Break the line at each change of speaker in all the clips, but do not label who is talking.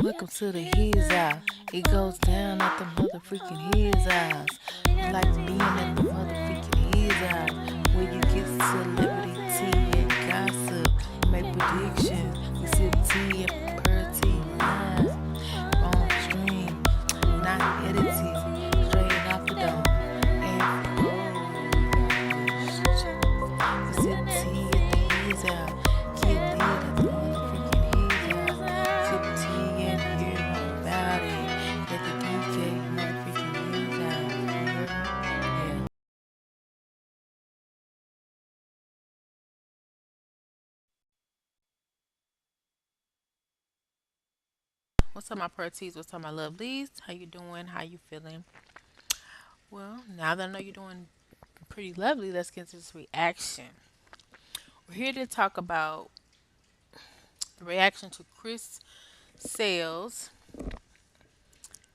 Welcome to the His House. It goes down at the motherfucking His House. I like being at the motherfucking His House. Where you get celebrity tea and gossip. Make predictions. We sip tea and per tea line. On stream. Not edited. Straight off the dome. And we sip tea at the His House. Get lit at the motherfucking His House. Sip tea and hear all about it. Let the DJ motherfucking His House. You heard me? Yeah. What's up, my pretties? What's up, my lovelies? How you doing? How you feeling? Well, now that I know you're doing pretty lovely, let's get into this reaction. We're here to talk about the reaction to Chris Sales,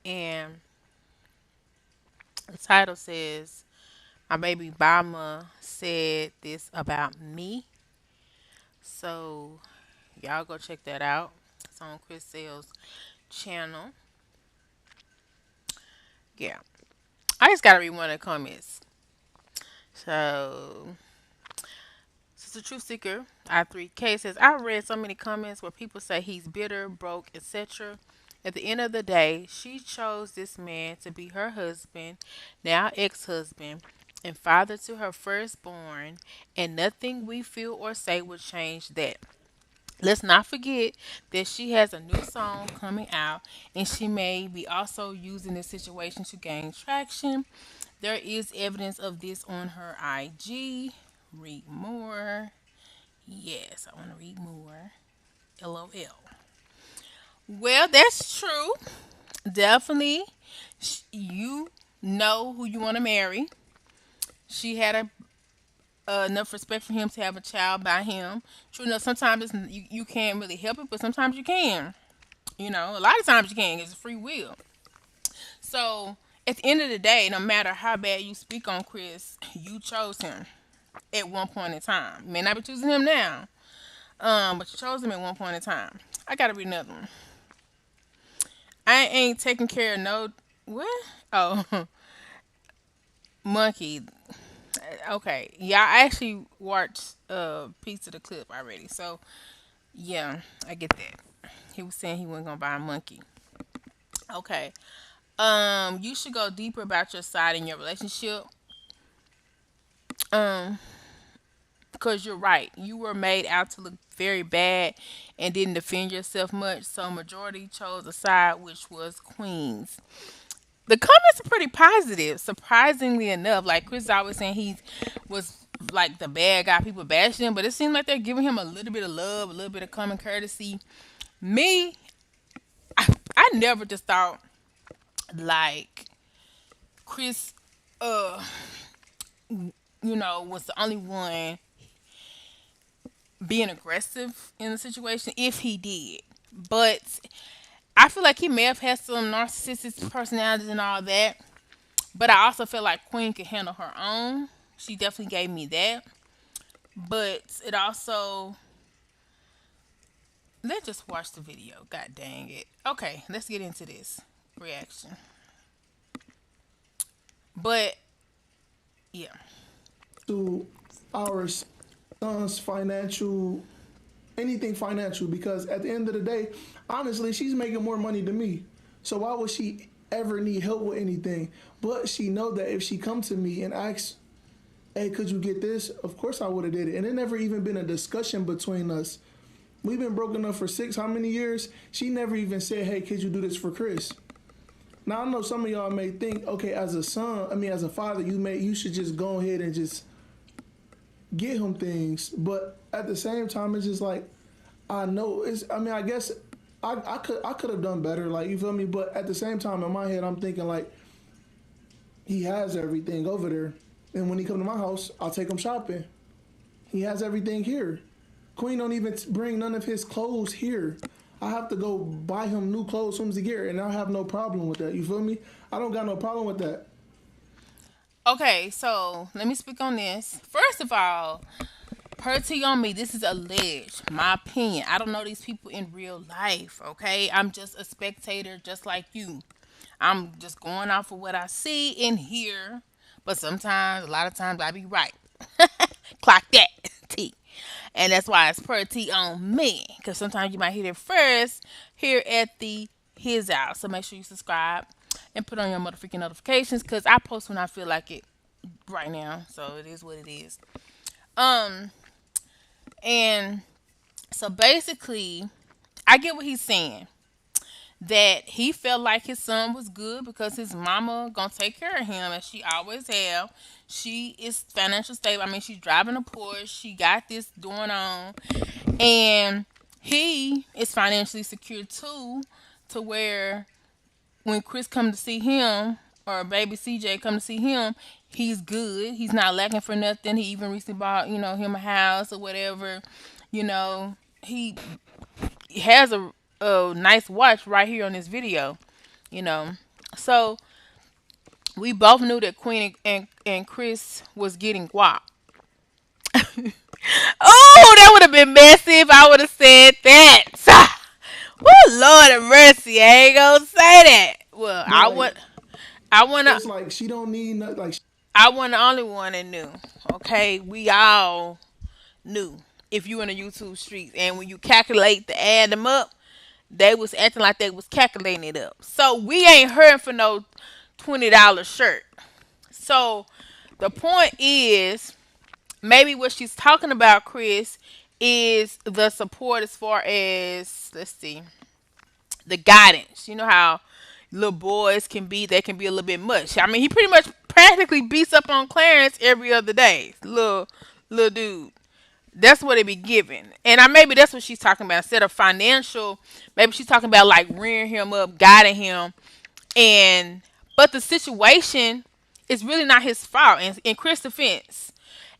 and the title says, "My baby Bama said this about me." So y'all go check that out. It's on Chris Sales' channel. Yeah, I just gotta read one of the comments. So Sister Truth Seeker I3K says, I read so many comments where people say he's bitter, broke, etc. At the end of the day, she chose this man to be her husband, now ex husband, and father to her firstborn, and nothing we feel or say will change that. Let's not forget that she has a new song coming out, and she may be also using this situation to gain traction. There is evidence of this on her IG. Read more. Yes, I want to read more. LOL. Well, that's true. Definitely, you know who you want to marry. She had enough respect for him to have a child by him. True enough, sometimes you can't really help it, but sometimes you can. You know, a lot of times you can. It's free will. So at the end of the day, no matter how bad you speak on Chris, you chose him at one point in time. You may not be choosing him now, but you chose him at one point in time. I gotta read another one. I ain't taking care of no what? Oh, monkey. Okay, yeah, I actually watched a piece of the clip already. So yeah, I get that. He was saying he wasn't gonna buy a monkey. Okay. You should go deeper about your side in your relationship. Um, because you're right. You were made out to look very bad and didn't defend yourself much. So majority chose a side which was Queens. The comments are pretty positive, surprisingly enough. Like Chris is always saying he was like the bad guy, people bashing him, but it seems like they're giving him a little bit of love, a little bit of common courtesy. Me, I never just thought like Chris, uh, was the only one being aggressive in the situation if he did. But I feel like he may have had some narcissistic personalities and all that. But I also feel like Queen could handle her own. She definitely gave me that. But it also, let's just watch the video. God dang it. Okay, let's get into this reaction. But yeah.
To our son's financial anything financial because at the end of the day, honestly, she's making more money than me. So why would she ever need help with anything? But she know that if she come to me and asks, "Hey, could you get this?" Of course I would have did it. And it never even been a discussion between us. We've been broken up for six how many years? She never even said, "Hey, could you do this for Chris?" Now I know some of y'all may think, okay, as a son, I mean as a father, you should just go ahead and just get him things. But at the same time, it's just like I know it's. I mean, I guess I could have done better. Like you feel me. But at the same time, in my head, I'm thinking like he has everything over there, and when he come to my house, I'll take him shopping. He has everything here. Queen don't even bring none of his clothes here. I have to go buy him new clothes from the gear, and I have no problem with that. You feel me? I don't got no problem with that.
Okay, so let me speak on this. First of all, per T on me, this is alleged. My opinion. I don't know these people in real life, okay? I'm just a spectator just like you. I'm just going off of what I see and hear. But sometimes, a lot of times, I be right. Clock that, T. And that's why it's per T on me. Because sometimes you might hear it first here at the His House. So make sure you subscribe and put on your motherfucking notifications because I post when I feel like it right now. So it is what it is. Um, and so basically, I get what he's saying. That he felt like his son was good because his mama gonna take care of him as she always have. She is financial stable. I mean, she's driving a Porsche. She got this going on, and he is financially secure too, to where when Chris come to see him or baby CJ come to see him, he's good. He's not lacking for nothing. He even recently bought him a house or whatever. You know he has a nice watch right here on this video. You know, so we both knew that Queen and Chris was getting guap. Oh, that would have been messy if I would have said that. Woo, Lord of mercy, I ain't gonna say that. Well,
But like,
I wanna,
it's like she don't need no, like
I wasn't the only one that knew. Okay, we all knew. If you in the YouTube streets, and when you calculate to add them up, they was acting like they was calculating it up. So we ain't hurting for no $20 shirt. So the point is, maybe what she's talking about, Chris, is the support as far as, let's see, the guidance. You know how little boys can be, they can be a little bit much. I mean, he pretty much practically beats up on Clarence every other day. Little dude. That's what it be given. And maybe that's what she's talking about. Instead of financial, maybe she's talking about like rearing him up, guiding him. And but the situation is really not his fault. In Chris' defense,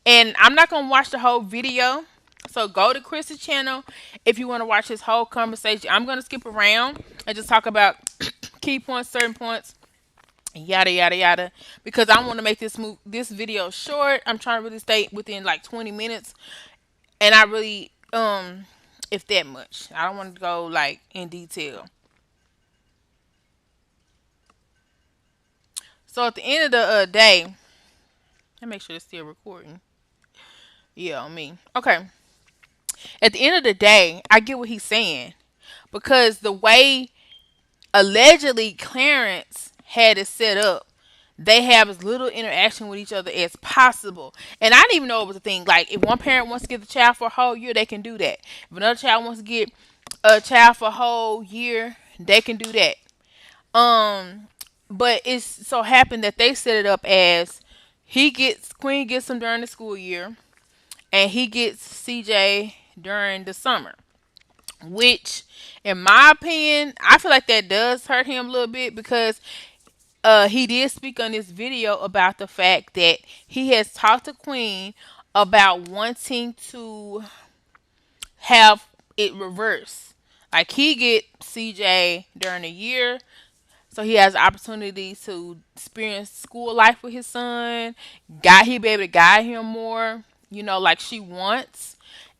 and I'm not gonna watch the whole video. So go to Chris's channel if you want to watch his whole conversation. I'm gonna skip around and just talk about key points, certain points, yada yada yada, because I want to make this video short. I'm trying to really stay within like 20 minutes, and I really if that much. I don't want to go like in detail. So at the end of the day, let me make sure it's still recording. Yeah, on me. Okay. At the end of the day, I get what he's saying because the way allegedly Clarence had it set up, they have as little interaction with each other as possible. And I didn't even know it was a thing. Like, if one parent wants to get the child for a whole year, they can do that. If another child wants to get a child for a whole year, they can do that. Um, but it's so happened that they set it up as Queen gets him during the school year, and he gets CJ during the summer. Which, in my opinion, I feel like that does hurt him a little bit because he did speak on this video about the fact that he has talked to Queen about wanting to have it reversed. Like he get CJ during the year, so he has the opportunity to experience school life with his son. He be able to guide him more, like she wants.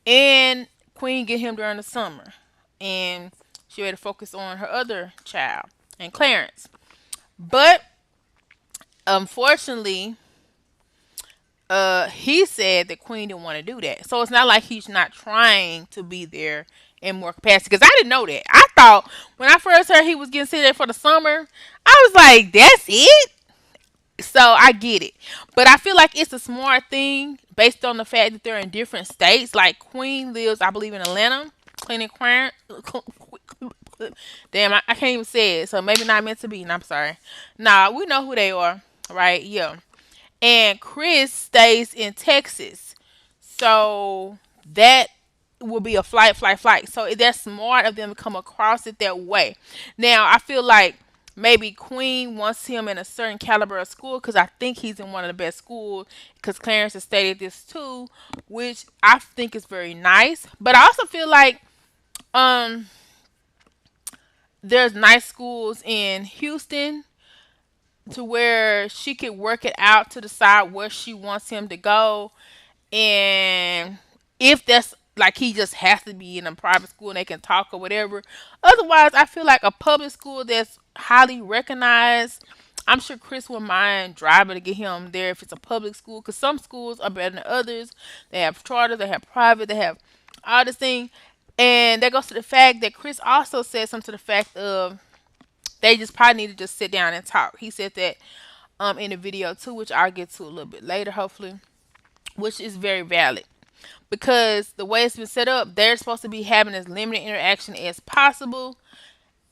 And Queen get him during the summer, and she had to focus on her other child and Clarence. But unfortunately, he said that Queen didn't want to do that. So it's not like he's not trying to be there in more capacity. Because I didn't know that. I thought when I first heard he was getting sent there for the summer, I was like, that's it. So I get it, but I feel like it's a smart thing based on the fact that they're in different states. Like Queen lives, I believe, in Atlanta. Queen and Clarence. Damn, I can't even say it. So maybe not meant to be. And I'm sorry. Nah, we know who they are, right? Yeah. And Chris stays in Texas, so that will be a flight. So that's smart of them to come across it that way. Now I feel like maybe Queen wants him in a certain caliber of school because I think he's in one of the best schools. Because Clarence has stated this too, which I think is very nice. But I also feel like um there's nice schools in Houston to where she could work it out to decide where she wants him to go, and if that's like he just has to be in a private school and they can talk or whatever. Otherwise, I feel like a public school that's highly recognized. I'm sure Chris would mind driving to get him there if it's a public school, because some schools are better than others. They have charter, they have private, they have all this thing. And that goes to the fact that Chris also said something to the fact of they just probably need to just sit down and talk. He said that in the video too, which I'll get to a little bit later, hopefully, which is very valid because the way it's been set up, they're supposed to be having as limited interaction as possible,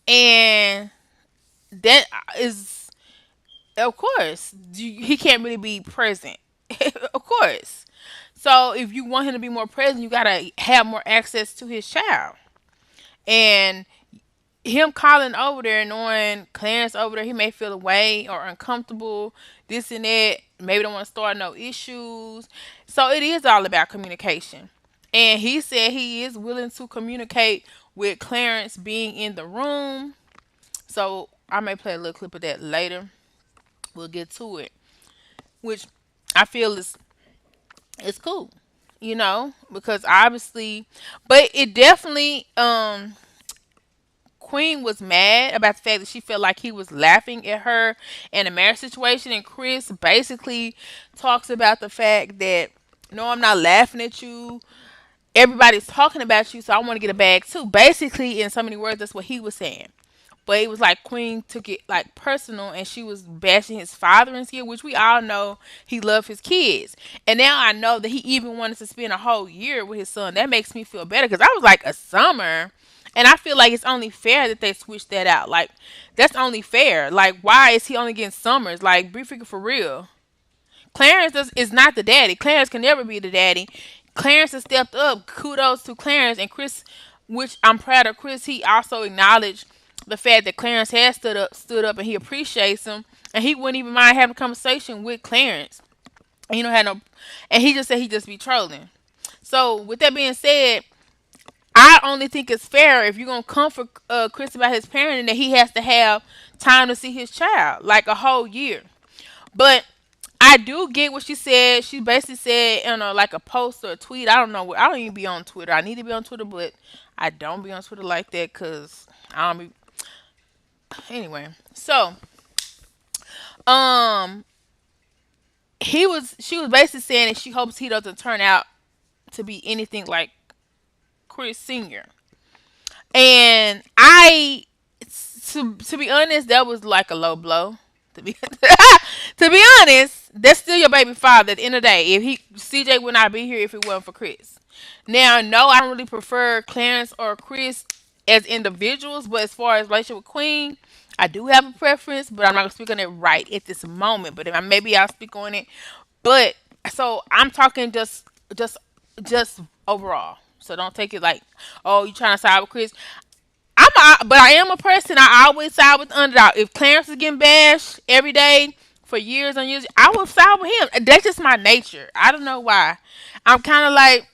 and that is, of course, he can't really be present, of course. So if you want him to be more present, you gotta have more access to his child, and him calling over there, knowing Clarence over there, he may feel away or uncomfortable, this and that. Maybe don't want to start no issues. So it is all about communication. And he said he is willing to communicate with Clarence being in the room. So I may play a little clip of that later. We'll get to it, which I feel is it's cool, because obviously, but it definitely Queen was mad about the fact that she felt like he was laughing at her in a marriage situation, and Chris basically talks about the fact that no, I'm not laughing at you. Everybody's talking about you, so I want to get a bag too. Basically, in so many words, that's what he was saying. But it was like Queen took it like personal, and she was bashing his father and shit, which we all know he loved his kids. And now I know that he even wanted to spend a whole year with his son. That makes me feel better because I was like a summer, and I feel like it's only fair that they switched that out. Like that's only fair. Like why is he only getting summers? Like be freaking for real. Is not the daddy. Clarence can never be the daddy. Clarence has stepped up. Kudos to Clarence and Chris, which I'm proud of Chris. He also acknowledged the fact that Clarence has stood up, and he appreciates him, and he wouldn't even mind having a conversation with Clarence. And he don't have no, and he just said he just be trolling. So with that being said, I only think it's fair if you're gonna comfort Chris about his parenting that he has to have time to see his child, like a whole year. But I do get what she said. She basically said in like a post or a tweet. I don't know. I don't even be on Twitter. I need to be on Twitter, but I don't be on Twitter like that because I don't be. Anyway, so um, she was basically saying that she hopes he doesn't turn out to be anything like Chris Senior. And to be honest, that was like a low blow. To be to be honest, that's still your baby father. At the end of the day, if he CJ would not be here if it wasn't for Chris. Now, no, I don't really prefer Clarence or Chris as individuals, but as far as relationship with Queen, I do have a preference, but I'm not gonna speak on it right at this moment. But if maybe I'll speak on it. But so I'm talking just just overall. So don't take it like, oh, you trying to side with Chris. But I am a person. I always side with the underdog. If Clarence is getting bashed every day for years and years, I will side with him. That's just my nature. I don't know why. I'm kind of like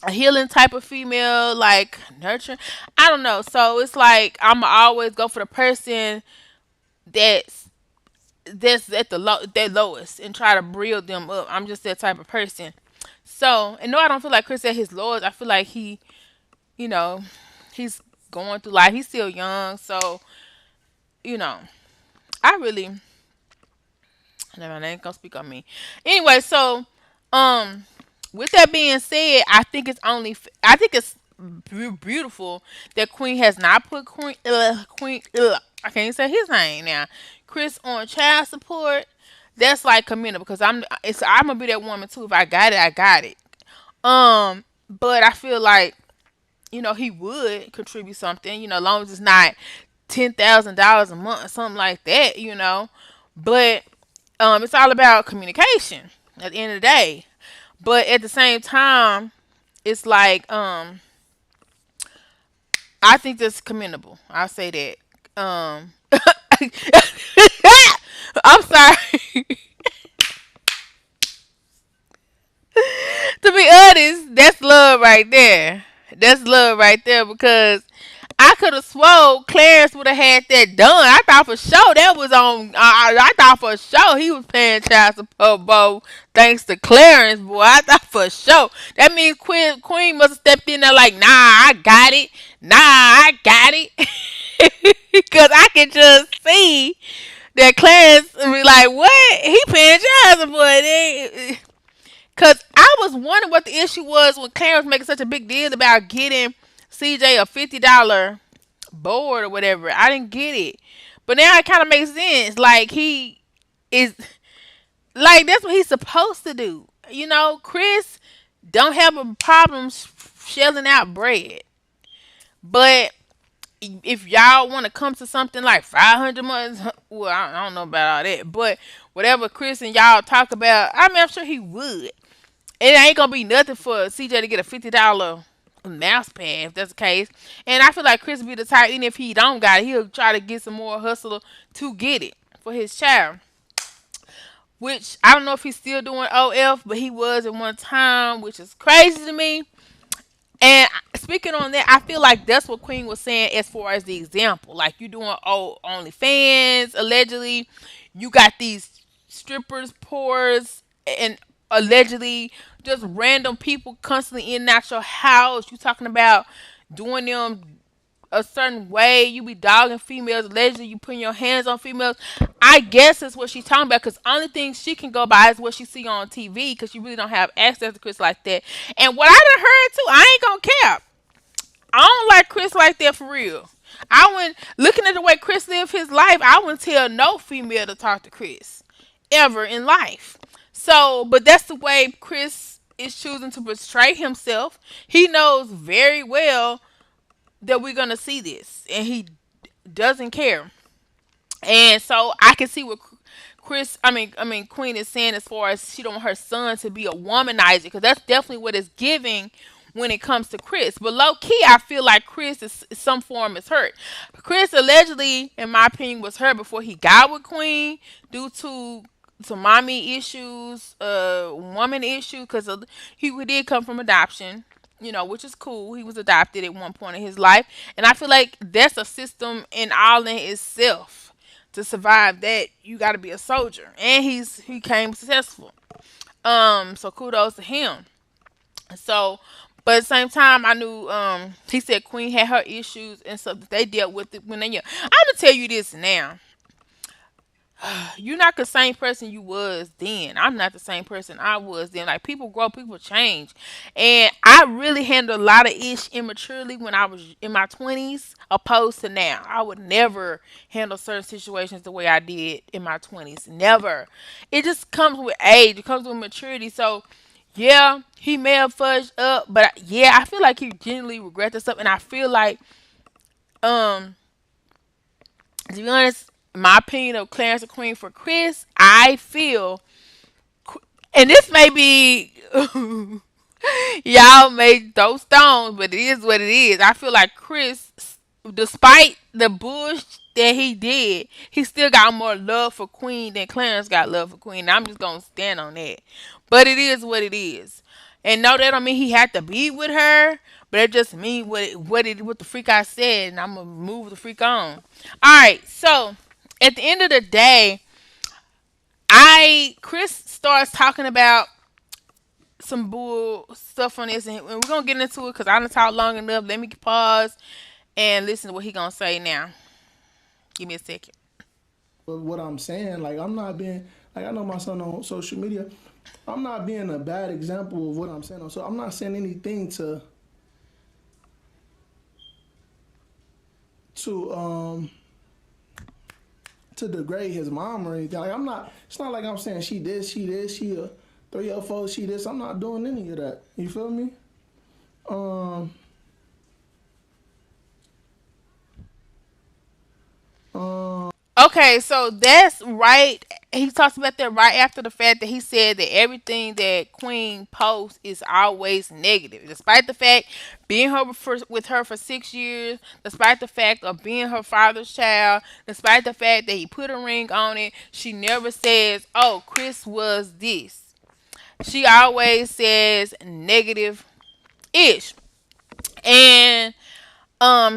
a healing type of female, like nurturing. I don't know. So it's like I'm always go for the person that's that's at their lowest and try to build them up. I'm just that type of person. So, and no, I don't feel like Chris at his lowest. I feel like you know, he's going through life. He's still young, so you know, I really never mind, I ain't gonna speak on me. Anyway, so um, with that being said, I think it's beautiful that Queen has not put Queen I can't even say his name now, Chris on child support. That's like commendable because I'm gonna be that woman too. If I got it, I got it. But I feel like he would contribute something, as long as it's not $10,000 a month or something like that, But it's all about communication at the end of the day. But at the same time, it's like I think that's commendable. I'll say that. I'm sorry. To be honest, that's love right there. That's love right there because I could have swore Clarence would have had that done. I thought for sure that was on. I thought for sure he was paying child support, boy, thanks to Clarence, boy. I thought for sure. That means Queen must have stepped in there like, nah, I got it. Nah, I got it. Because I can just see that Clarence be like, what? He paying child support. Because I was wondering what the issue was when Clarence making such a big deal about getting CJ a $50 bored or whatever. I didn't get it. But now it kind of makes sense. Like, he is, like, that's what he's supposed to do. You know, Chris don't have a problem shelling out bread. But if y'all want to come to something like 500 months, well, I don't know about all that. But whatever Chris and y'all talk about, I mean, I'm sure he would. It ain't gonna be nothing for CJ to get a $50 mouse pad if that's the case. And I feel like Chris be the type, even if he don't got it, he'll try to get some more hustle to get it for his child. Which I don't know if he's still doing OF, but he was at one time, which is crazy to me. And speaking on that, I feel like that's what Queen was saying as far as the example. Like, you doing OnlyFans, allegedly. You got these strippers, pores, and allegedly just random people constantly in and out your house. You talking about doing them a certain way. You be dogging females. Allegedly, you putting your hands on females. I guess that's what she's talking about. Because only thing she can go by is what she see on TV. Because she really don't have access to Chris like that. And what I done heard too, I ain't gonna cap. I don't like Chris like that for real. I wouldn't, looking at the way Chris lived his life, I wouldn't tell no female to talk to Chris ever in life. So, but that's the way Chris is choosing to portray himself. He knows very well that we're gonna see this, and he doesn't care. And so I can see what I mean, Queen is saying as far as she don't want her son to be a womanizer, because that's definitely what it's giving when it comes to Chris. But low key, I feel like Chris is some form is hurt. Chris allegedly, in my opinion, was hurt before he got with Queen due to some mommy issues, woman issue, because he did come from adoption. Which is cool. He was adopted at one point in his life, and I feel like that's a system in all in itself. To survive that, you got to be a soldier, and he came successful. So kudos to him. So, but at the same time, I knew he said Queen had her issues and stuff that they dealt with it when they young. I'm gonna tell you this now. You're not the same person you was then. I'm not the same person I was then. Like, people grow, people change, and I really handled a lot of ish immaturely when I was in my 20s, opposed to now. I would never handle certain situations the way I did in my 20s. Never. It just comes with age. It comes with maturity. So, yeah, he may have fudged up, but yeah, I feel like he genuinely regret this stuff, and I feel like, um, to be honest, my opinion of Clarence and Queen for Chris, I feel, and this may be, y'all may throw stones, but it is what it is. I feel like Chris, despite the bush that he did, he still got more love for Queen than Clarence got love for Queen. I'm just gonna stand on that. But it is what it is. And no, that don't mean he had to be with her, but it just mean what the freak I said, and I'm gonna move the freak on. All right, so at the end of the day, I Chris starts talking about some bull stuff on this, and we're gonna get into it because I done talked long enough. Let me pause and listen to what he gonna say now. Give me a second.
But what I'm saying, like, I'm not being, like, I know my son on social media. I'm not being a bad example of what I'm saying. So I'm not saying anything to to degrade his mom or anything. Like, I'm not. It's not like I'm saying she this, she a 3 or 4, she this. I'm not doing any of that. You feel me? Um.
Okay, so that's right. He talks about that right after the fact that he said that everything that Queen posts is always negative, despite the fact being with her for 6 years, despite the fact of being her father's child, despite the fact that he put a ring on it. She never says, "Oh, Chris was this." She always says negative ish, and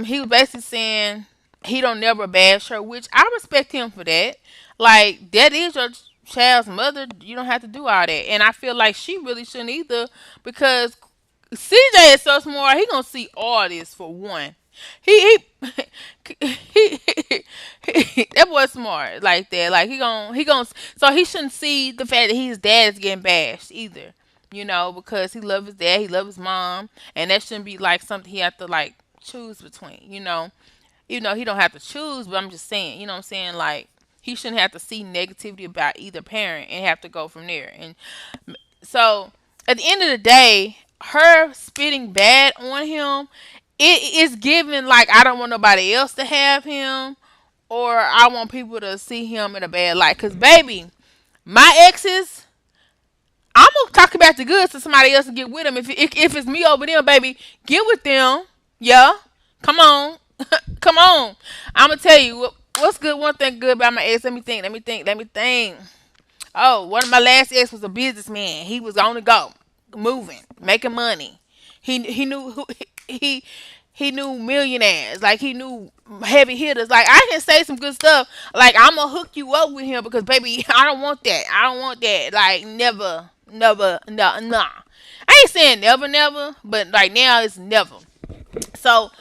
He was basically saying he don't never bash her, which I respect him for that. Like that is your child's mother. You don't have to do all that, and I feel like she really shouldn't either because CJ is so smart. He gonna see all this for one. He that boy smart like that. Like he gonna so he shouldn't see the fact that his dad is getting bashed either. You know, because he loves his dad, he loves his mom, and that shouldn't be like something he have to like choose between. You know he don't have to choose, but I'm just saying. You know what I'm saying? Like he shouldn't have to see negativity about either parent and have to go from there. And so at the end of the day, her spitting bad on him, it is giving like I don't want nobody else to have him, or I want people to see him in a bad light. Cause baby, my exes, I'm gonna talk about the good so somebody else can get with them. If it's me over them, baby, get with them. Yeah, come on, come on. I'm gonna tell you what's good. One thing good about my ex. Let me think. Let me think. Let me think. Oh, one of my last ex was a businessman. He was on the go, moving, making money. He knew who he knew millionaires. Like he knew heavy hitters. Like I can say some good stuff. Like I'm gonna hook you up with him because baby, I don't want that. I don't want that. Like never, never, no, nah. I ain't saying never, never, but like now it's never. So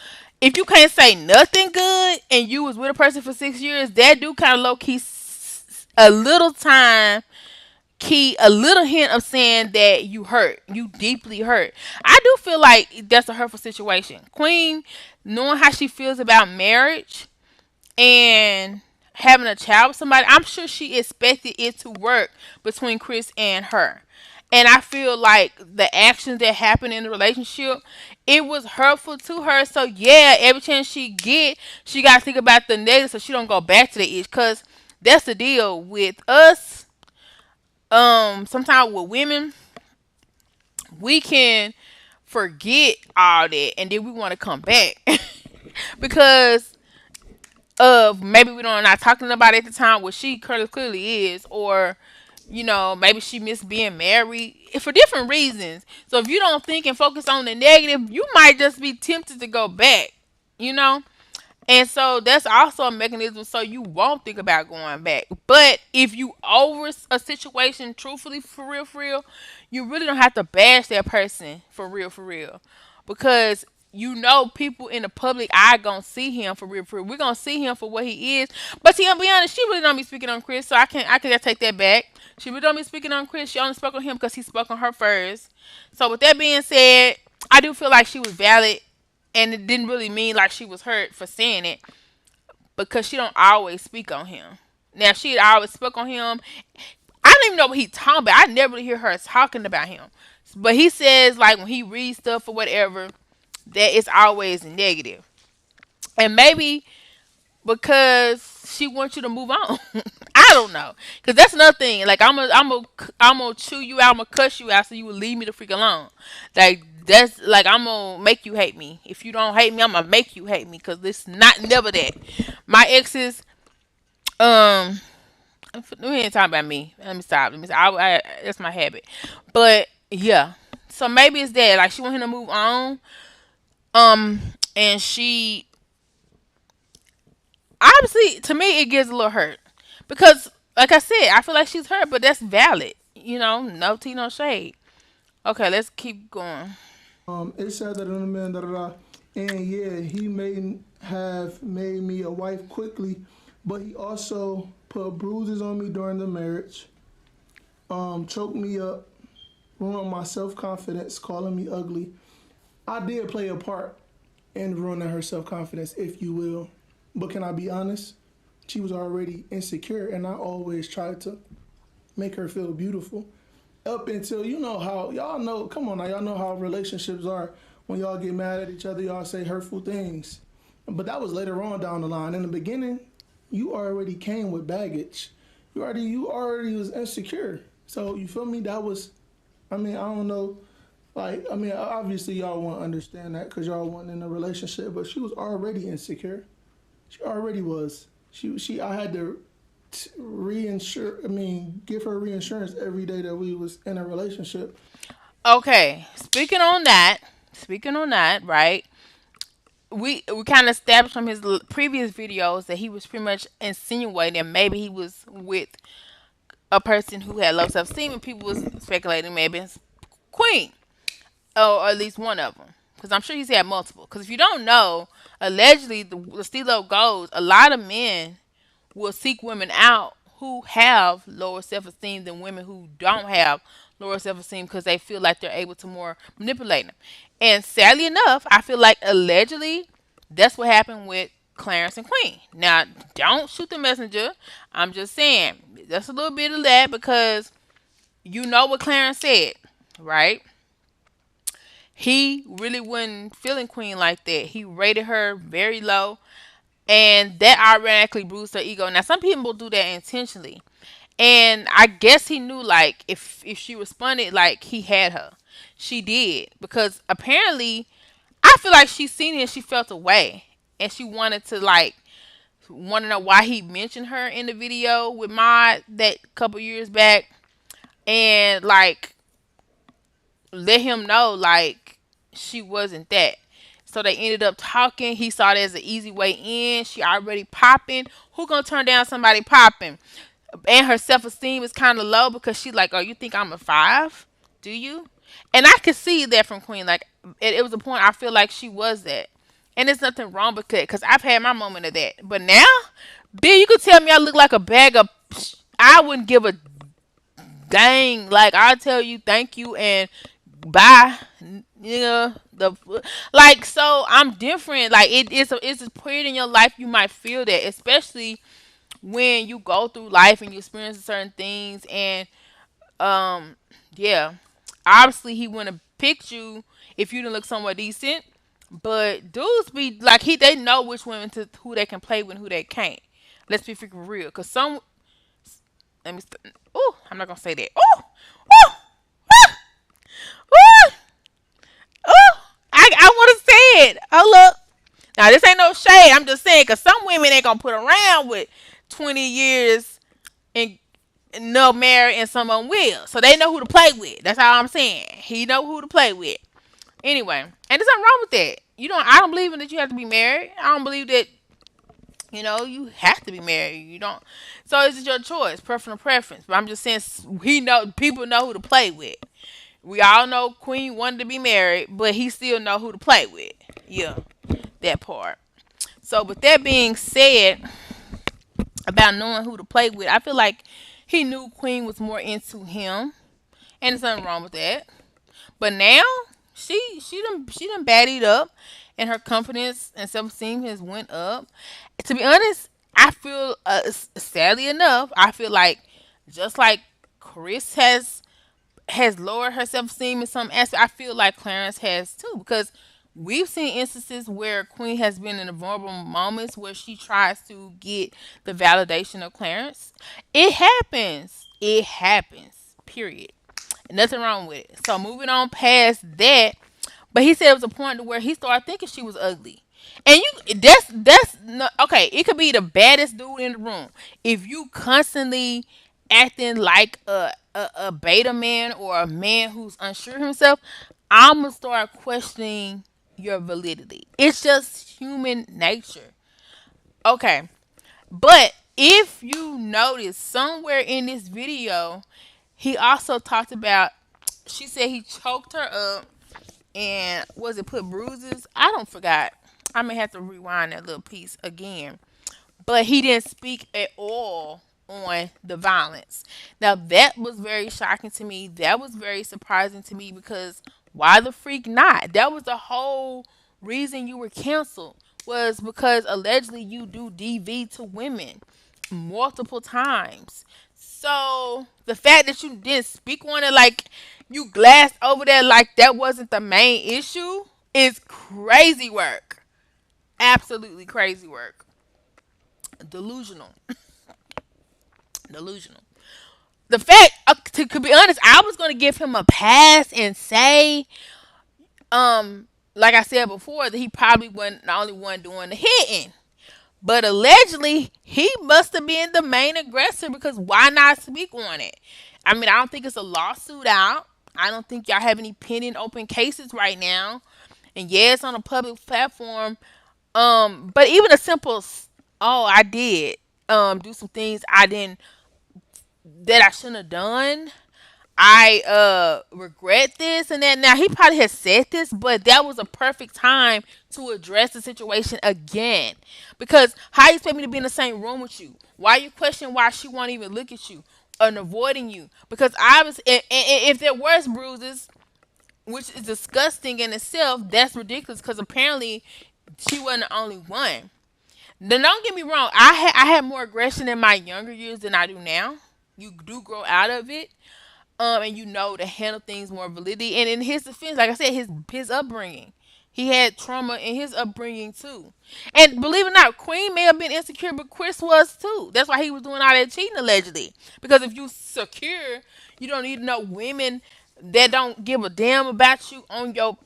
if you can't say nothing good and you was with a person for 6 years, that do kind of low key a little time key a little hint of saying that you hurt, you deeply hurt. I do feel like that's a hurtful situation. Queen, knowing how she feels about marriage and having a child with somebody, I'm sure she expected it to work between Chris and her. And I feel like the actions that happened in the relationship, it was hurtful to her. So yeah, every chance she get, she got to think about the negative so she don't go back to the itch. Cause that's the deal with us. Sometimes with women, we can forget all that and then we want to come back because of maybe we don't not talking about it at the time, what she clearly is, or maybe she missed being married for different reasons. So if you don't think and focus on the negative, you might just be tempted to go back. You know, and so that's also a mechanism so you won't think about going back. But if you over a situation truthfully for real, you really don't have to bash that person for real. Because people in the public eye gonna see him for real. We're gonna see him for what he is. But see, I'll be honest, she really don't be speaking on Chris, so I can just take that back. She really don't be speaking on Chris. She only spoke on him because he spoke on her first. So with that being said, I do feel like she was valid and it didn't really mean like she was hurt for saying it because she don't always speak on him. Now if she had always spoke on him, I don't even know what he talking about. I never really hear her talking about him. But he says like when he reads stuff or whatever, that it's always negative. And maybe because she wants you to move on. I don't know, cause that's another thing. Like I'm gonna chew you out, I'm gonna cuss you out, so you will leave me the freak alone. Like that's like I'm gonna make you hate me. If you don't hate me, I'm gonna make you hate me, cause it's not never that. My exes, um, we ain't talking about me. Let me stop. Let me. That's my habit. But yeah, so maybe it's that. Like she want him to move on. Um, and she obviously to me it gives a little hurt because like I said, I feel like she's hurt, but that's valid. No tea, no shade. Okay, let's keep going.
It said that in the man, da da da. And yeah, he may have made me a wife quickly, but he also put bruises on me during the marriage, choked me up, ruined my self confidence, calling me ugly. I did play a part in ruining her self confidence, if you will. But can I be honest? She was already insecure, and I always tried to make her feel beautiful. Up until you know how y'all know, come on now, y'all know how relationships are. When y'all get mad at each other, y'all say hurtful things. But that was later on down the line. In the beginning, you already came with baggage. You already was insecure. So you feel me? That was, I mean, I don't know. Like, I mean, obviously y'all won't understand that because y'all weren't in a relationship, but she was already insecure. She already was. I had to reinsure. I mean, give her reinsurance every day that we was in a relationship.
Okay, speaking on that, right? we kind of established from his previous videos that he was pretty much insinuating that maybe he was with a person who had low self esteem, and people was speculating maybe it's Queen, or at least one of them, because I'm sure he's had multiple. Because if you don't know, allegedly the Stilo goes, a lot of men will seek women out who have lower self esteem than women who don't have lower self esteem because they feel like they're able to more manipulate them. And sadly enough, I feel like allegedly that's what happened with Clarence and Queen. Now, don't shoot the messenger. I'm just saying that's a little bit of that because you know what Clarence said, right? He really wasn't feeling Queen like that. He rated her very low, and that automatically bruised her ego. Now, some people do that intentionally, and I guess he knew like if she responded like he had her, she did because apparently I feel like she seen it and she felt away, and she wanted to like want to know why he mentioned her in the video with Mod that couple years back, and like let him know like she wasn't that. So they ended up talking. He saw it as an easy way in. She already popping. Who gonna turn down somebody popping? And her self esteem is kind of low because she like, oh, you think I'm a five? Do you? And I could see that from Queen. Like it was a point I feel like she was that, and there's nothing wrong with it because I've had my moment of that. But now, B, you could tell me I look like a bag of. I wouldn't give a dang. Like I tell you, thank you and bye. You know the like. So I'm different. Like it's a period in your life you might feel that, especially when you go through life and you experience certain things and um yeah, obviously he wouldn't have picked you if you didn't look somewhat decent, but dudes be like they know which women to who they can play with and who they can't. Let's be freaking real, cause some let me oh, I'm not gonna say that. Oh, oh, oh, oh, oh. I want to say it. Hold up. Now this ain't no shade. I'm just saying because some women ain't gonna put around with 20 years and no married and some on will. So they know who to play with. That's all I'm saying. He know who to play with. Anyway, and there's nothing wrong with that. You don't. I don't believe in that you have to be married. I don't believe that you have to be married. You don't. So it's just your choice, personal preference. But I'm just saying he know people know who to play with. We all know Queen wanted to be married, but he still know who to play with. Yeah, that part. So with that being said, about knowing who to play with, I feel like he knew Queen was more into him, and there's nothing wrong with that. But now she done batted up, and her confidence and self esteem has went up. To be honest, I feel sadly enough, I feel like just like Chris has lowered her self esteem in some aspect, I feel like Clarence has too because we've seen instances where Queen has been in vulnerable moments where she tries to get the validation of Clarence. It happens. It happens. Period. Nothing wrong with it. So moving on past that, but he said it was a point to where he started thinking she was ugly. And that's no, okay. It could be the baddest dude in the room. If you constantly acting like a beta man or a man who's unsure of himself, I'm gonna start questioning your validity. It's just human nature. Okay, but if you notice somewhere in this video, he also talked about. She said he choked her up and was it put bruises? I don't forgot. I may have to rewind that little piece again. But he didn't speak at all on the violence. Now that was very shocking to me. That was very surprising to me because why the freak not? That was the whole reason you were canceled was because allegedly you do DV to women multiple times. So the fact that you didn't speak on it, like you glassed over that, like that wasn't the main issue, is crazy work. Absolutely crazy work. Delusional. Delusional. The fact, to be honest, I was gonna give him a pass and say, like I said before, that he probably wasn't the only one doing the hitting. But allegedly, he must have been the main aggressor because why not speak on it? I mean, I don't think it's a lawsuit out. I don't think y'all have any pending open cases right now. And yeah, it's on a public platform. But even a simple, oh, I did do some things I didn't that I shouldn't have done. I regret this and that. Now he probably has said this, but that was a perfect time to address the situation again. Because how you expect me to be in the same room with you? Why you question why she won't even look at you and avoiding you? Because I was, and if there was bruises, which is disgusting in itself, that's ridiculous. Because apparently she wasn't the only one. Now, don't get me wrong. I had more aggression in my younger years than I do now. You do grow out of it, and you know to handle things more validity. And in his defense, like I said, his upbringing, he had trauma in his upbringing too. And believe it or not, Queen may have been insecure, but Chris was too. That's why he was doing all that cheating allegedly. Because if you secure, you don't need to know women that don't give a damn about you on your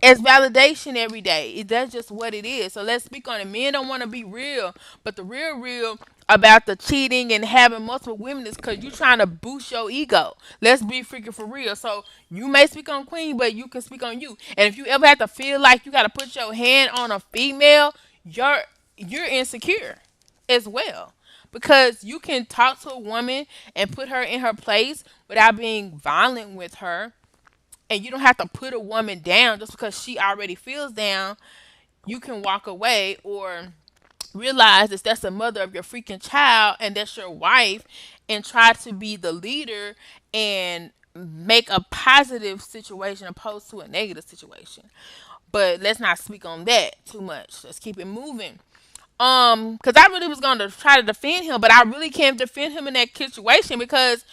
as validation every day. That's just what it is. So let's speak on it. Men don't want to be real, but the real about the cheating and having multiple women is because you trying to boost your ego. Let's be freaking for real. So you may speak on Queen, but you can speak on you. And if you ever have to feel like you got to put your hand on a female, you're you're insecure as well. Because you can talk to a woman and put her in her place without being violent with her, and you don't have to put a woman down just because she already feels down. You can walk away or realize that that's the mother of your freaking child and that's your wife, and try to be the leader and make a positive situation opposed to a negative situation. But let's not speak on that too much. Let's keep it moving. Because I really was going to try to defend him, but I really can't defend him in that situation because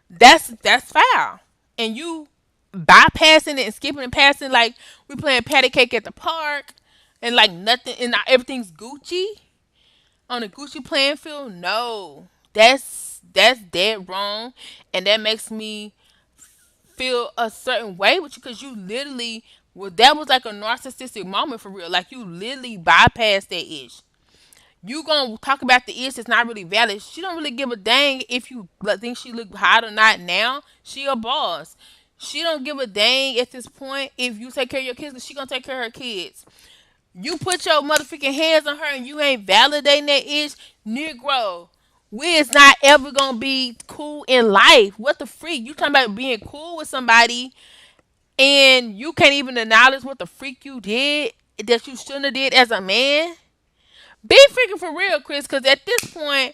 that's foul. And you bypassing it and skipping and passing like we playing patty cake at the park, and like nothing and everything's Gucci on a Gucci playing field. No, that's dead wrong, and that makes me feel a certain way with you because you literally, well, that was like a narcissistic moment for real. Like you literally bypassed that ish. You gonna talk about the ish that's not really valid. She don't really give a dang if you think she look hot or not now. She a boss. She don't give a dang at this point if you take care of your kids because she gonna take care of her kids. You put your motherfucking hands on her and you ain't validating that ish, Negro. We is not ever gonna be cool in life. What the freak? You talking about being cool with somebody and you can't even acknowledge what the freak you did that you shouldn't have did as a man? Be freaking for real, Chris, because at this point,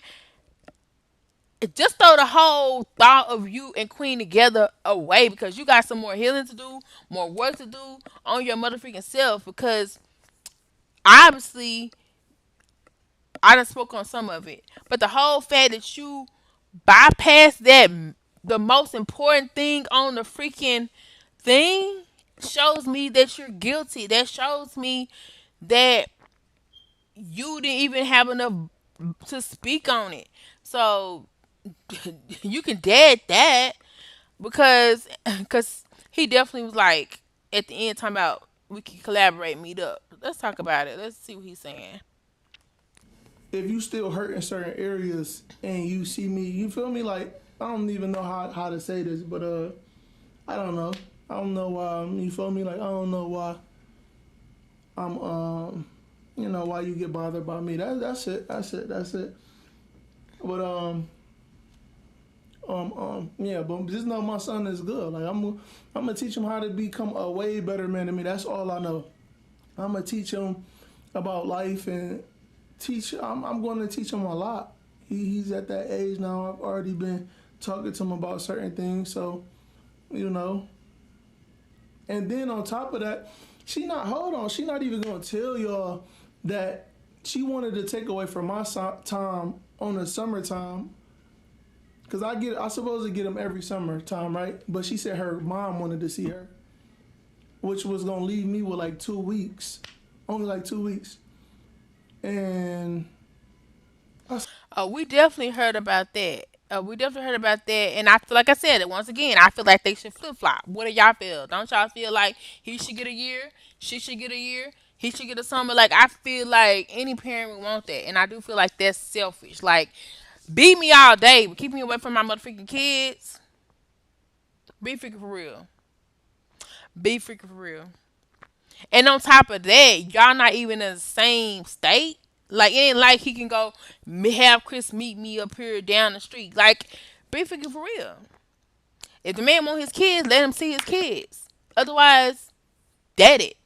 just throw the whole thought of you and Queen together away because you got some more healing to do, more work to do on your motherfucking self. Because obviously, I done spoke on some of it, but the whole fact that you bypass that, the most important thing on the freaking thing, shows me that you're guilty. That shows me that you didn't even have enough to speak on it. So you can dead that because he definitely was like at the end talking about we can collaborate, meet up. Let's talk about it. Let's see what he's saying.
If you still hurt in certain areas and you see me, you feel me? Like I don't even know how to say this, but I don't know. I don't know why. You feel me? Like I don't know why I'm why you get bothered by me. That's it. That's it. That's it. But yeah, but just know my son is good. Like I'm gonna teach him how to become a way better man than me. That's all I know. I'm gonna teach him about life and teach. I'm going to teach him a lot. He's at that age now. I've already been talking to him about certain things. So you know, and then on top of that, she not hold on. She not even gonna tell y'all that she wanted to take away from my time on the summertime. Cause I supposed to get him every summertime, right? But she said her mom wanted to see her, which was gonna leave me with like 2 weeks, only like 2 weeks, and
We definitely heard about that. We definitely heard about that, and I feel like I said it once again. I feel like they should flip flop. What do y'all feel? Don't y'all feel like he should get a year? She should get a year. He should get a summer. Like I feel like any parent would want that, and I do feel like that's selfish. Like beat me all day, but keep me away from my motherfucking kids. Be freaking for real. Be freaking for real. And on top of that, y'all not even in the same state. Like it ain't like he can go have Chris meet me up here down the street. Like, be freaking for real. If the man want his kids, let him see his kids. Otherwise, that it.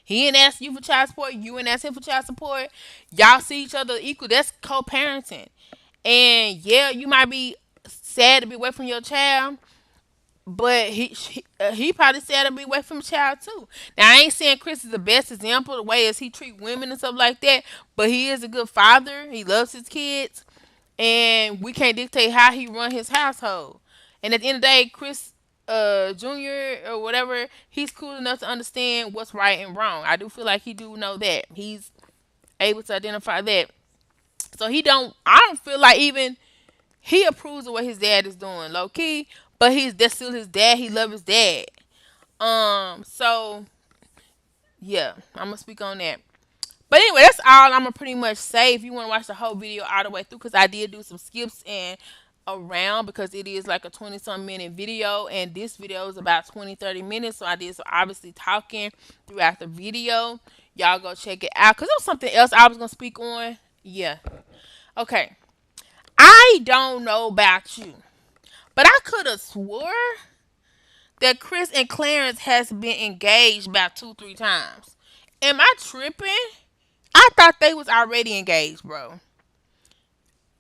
He ain't ask you for child support. You ain't ask him for child support. Y'all see each other equal. That's co-parenting. And yeah, you might be sad to be away from your child, but he probably sad to be away from a child too. Now I ain't saying Chris is the best example the way as he treat women and stuff like that, but he is a good father. He loves his kids, and we can't dictate how he run his household. And at the end of the day, Chris Junior or whatever, he's cool enough to understand what's right and wrong. I do feel like he do know that. He's able to identify that. So he don't. I don't feel like even he approves of what his dad is doing, low key. But that's still his dad. He loves his dad. So yeah, I'm gonna speak on that. But anyway, that's all I'm gonna pretty much say. If you want to watch the whole video all the way through, because I did do some skips and around because it is like a 20 some minute video, and this video is about 20-30 minutes. So I did some obviously talking throughout the video. Y'all go check it out because there was something else I was gonna speak on. Yeah. Okay. I don't know about you, but I could have swore that Chris and Clarence has been engaged about 2-3 times. Am I tripping? I thought they was already engaged, bro.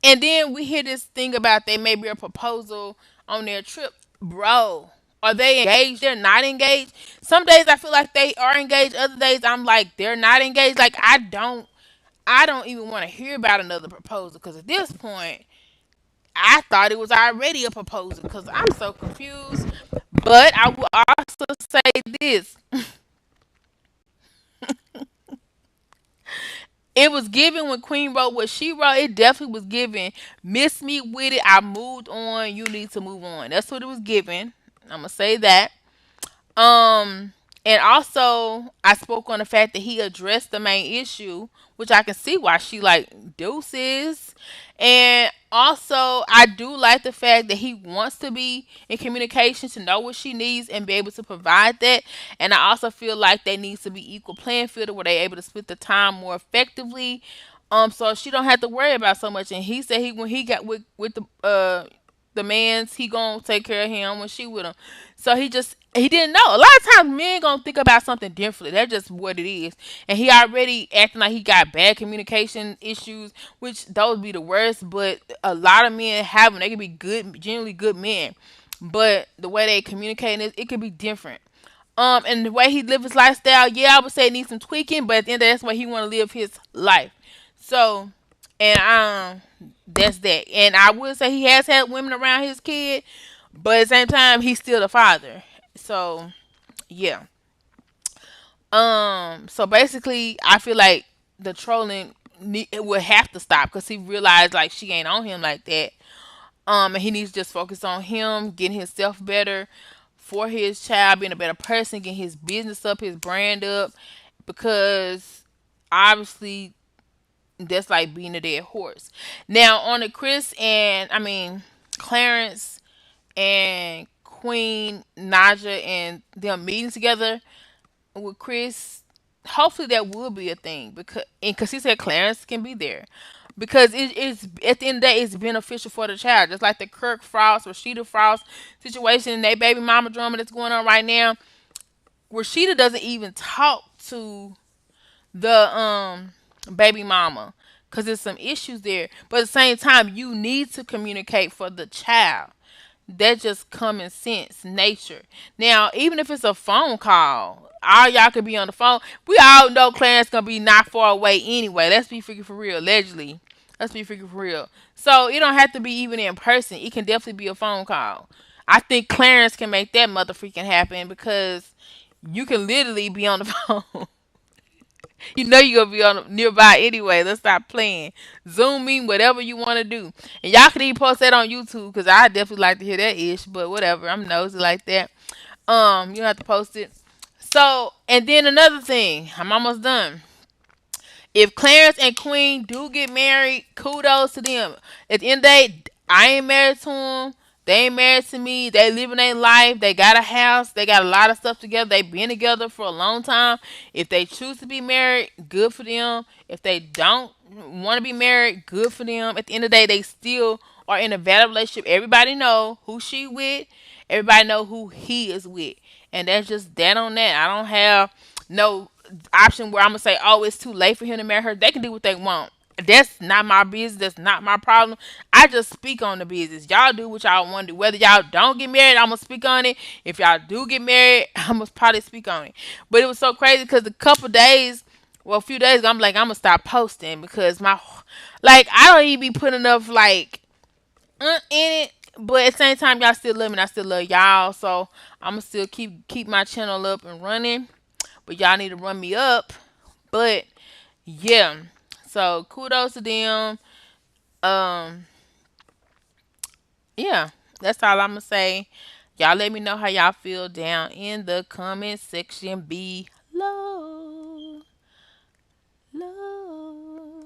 And then we hear this thing about they may be a proposal on their trip, bro. Are they engaged? They're not engaged. Some days I feel like they are engaged. Other days I'm like they're not engaged. Like I don't even want to hear about another proposal because at this point I thought it was already a proposal because I'm so confused. But I will also say this: it was given when Queen wrote what she wrote. It definitely was given. Miss me with it. I moved on. You need to move on. That's what it was given. I'm gonna say that. Um, and also I spoke on the fact that he addressed the main issue, which I can see why she like deuces. And also I do like the fact that he wants to be in communication to know what she needs and be able to provide that. And I also feel like there needs to be equal playing field where they're able to split the time more effectively. So she don't have to worry about so much. And he said he when he got with the man's he gonna take care of him when she with him. So he didn't know. A lot of times men gonna think about something differently. That's just what it is. And he already acting like he got bad communication issues, which those be the worst. But a lot of men have them. They can be good, genuinely good men, but the way they communicate it could be different. And the way he live his lifestyle, yeah, I would say it needs some tweaking. But at the end of the day, that's why he want to live his life. So, and that's that. And I would say he has had women around his kid, but at the same time, he's still the father. So yeah. So basically, I feel like the trolling it will have to stop because he realized like she ain't on him like that. And he needs to just focus on him, getting himself better for his child, being a better person, getting his business up, his brand up, because obviously that's like being a dead horse. Now on the Chris and I mean Clarence and Queen Naja and them meeting together with Chris, hopefully that will be a thing because he said Clarence can be there because it's at the end of the day it's beneficial for the child, just like the Kirk Frost Rashida Frost situation and they baby mama drama that's going on right now. Rashida doesn't even talk to the baby mama because there's some issues there, but at the same time you need to communicate for the child. That's just common sense nature. Now, even if it's a phone call, all y'all could be on the phone. We all know Clarence gonna be not far away anyway. Let's be freaking for real. Allegedly, let's be freaking for real. So it don't have to be even in person. It can definitely be a phone call. I think Clarence can make that mother freaking happen because you can literally be on the phone. You know you're gonna be on nearby anyway. Let's stop playing. Zoom me, whatever you want to do. And y'all can even post that on YouTube because I definitely like to hear that ish. But whatever, I'm nosy like that. You don't have to post it. So, and then another thing, I'm almost done. If Clarence and Queen do get married, kudos to them. At the end of the day, I ain't married to them. They ain't married to me. They living their life. They got a house. They got a lot of stuff together. They been together for a long time. If they choose to be married, good for them. If they don't want to be married, good for them. At the end of the day, they still are in a valid relationship. Everybody know who she with. Everybody know who he is with. And that's just that on that. I don't have no option where I'm gonna say, oh, it's too late for him to marry her. They can do what they want. That's not my business. That's not my problem. I just speak on the business. Y'all do what y'all want to do. Whether y'all don't get married, I'm gonna speak on it. If y'all do get married, I'm gonna probably speak on it. But it was so crazy because a couple days, well, a few days ago, I'm like, I'm gonna stop posting because like, I don't even be putting enough like in it. But at the same time, y'all still love me. And I still love y'all. So I'm gonna still keep my channel up and running. But y'all need to run me up. But yeah. So kudos to them. Um, yeah, that's all I'm gonna say. Y'all let me know how y'all feel down in the comment section below. Low.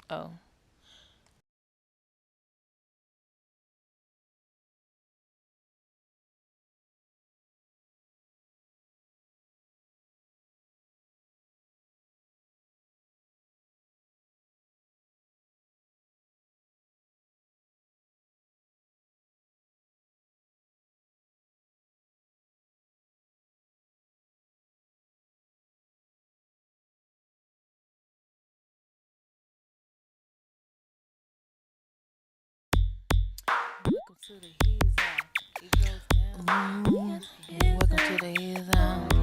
Oh. Welcome to the His Out. It goes down. Welcome to the His Out.